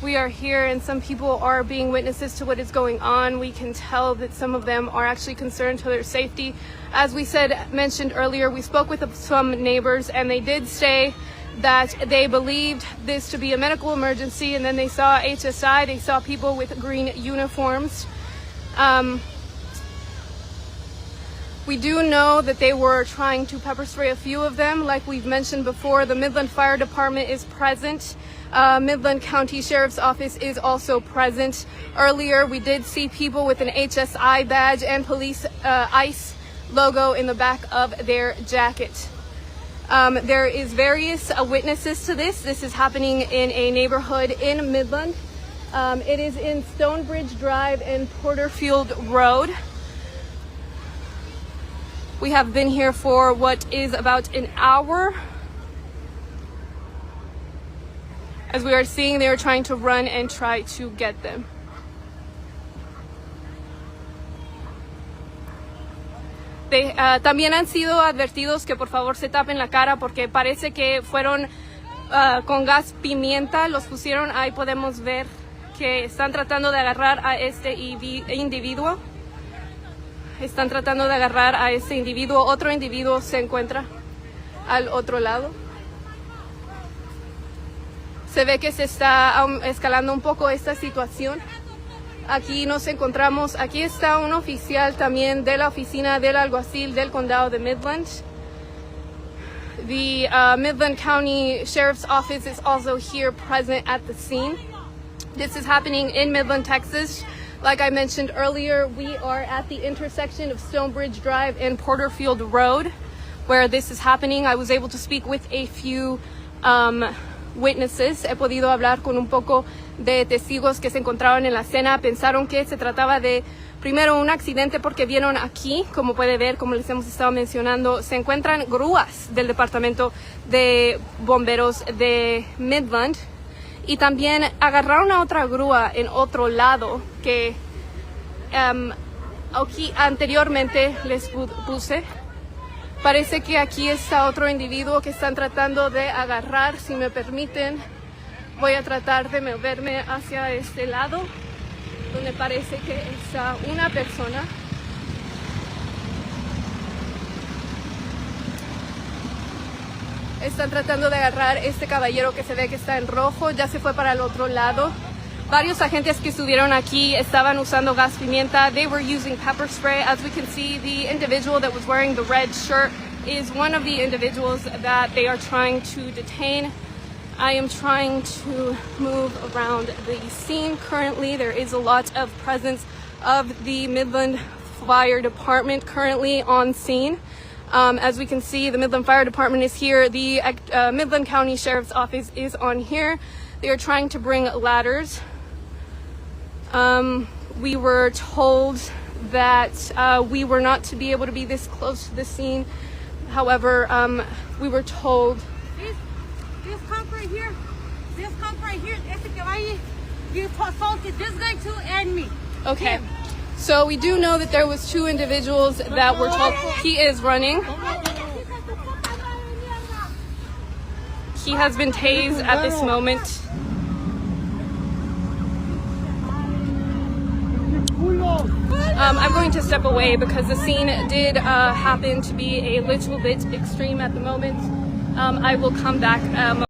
We are here and some people are being witnesses to what is going on. We can tell that some of them are actually concerned to their safety. As we mentioned earlier, we spoke with some neighbors and they did say that they believed this to be a medical emergency, and then they saw HSI, they saw people with green uniforms. We do know that they were trying to pepper spray a few of them. Like we've mentioned before, the Midland Fire Department is present. Midland County Sheriff's Office is also present. Earlier, we did see people with an HSI badge and police ICE logo in the back of their jacket. There is various witnesses to this. This is happening in a neighborhood in Midland. It is in Stonebridge Drive and Porterfield Road. We have been here for what is about an hour. As we are seeing, they are trying to run and try to get them. También han sido advertidos que por favor se tapen la cara porque parece que fueron con gas pimienta, los pusieron. Ahí podemos ver que están tratando de agarrar a este individuo. Están tratando de agarrar a ese individuo. Otro individuo se encuentra al otro lado. Se ve que se está escalando un poco esta situación. Aquí nos encontramos, aquí está un oficial también de la oficina del alguacil del condado de Midland. The Midland County Sheriff's Office is also here present at the scene. This is happening in Midland, Texas. Like I mentioned earlier, we are at the intersection of Stonebridge Drive and Porterfield Road where this is happening. I was able to speak with a few witnesses. He podido hablar con un poco de testigos que se encontraban en la escena. Pensaron que se trataba de, primero, un accidente porque vieron aquí, como puede ver, como les hemos estado mencionando, se encuentran grúas del Departamento de Bomberos de Midland. Y también agarraron a otra grúa en otro lado que aquí anteriormente les puse. Parece que aquí está otro individuo que están tratando de agarrar. Si me permiten, voy a tratar de moverme hacia este lado, donde parece que está una persona. Están tratando de agarrar este caballero que se ve que está en rojo, ya se fue para el otro lado. Varios agentes que estuvieron aquí estaban usando gas pimienta. They were using pepper spray. As we can see, the individual that was wearing the red shirt is one of the individuals that they are trying to detain. I am trying to move around the scene currently. There is a lot of presence of the Midland Fire Department currently on scene. As we can see, the Midland Fire Department is here. The Midland County Sheriff's Office is on here. They are trying to bring ladders. We were told that we were not to be able to be this close to the scene. However, we were told... This come right here. This come right here. You assaulted this guy too and me. Okay. So we do know that there was two individuals that were told. He is running. He has been tased at this moment. I'm going to step away because the scene did happen to be a little bit extreme at the moment. I will come back.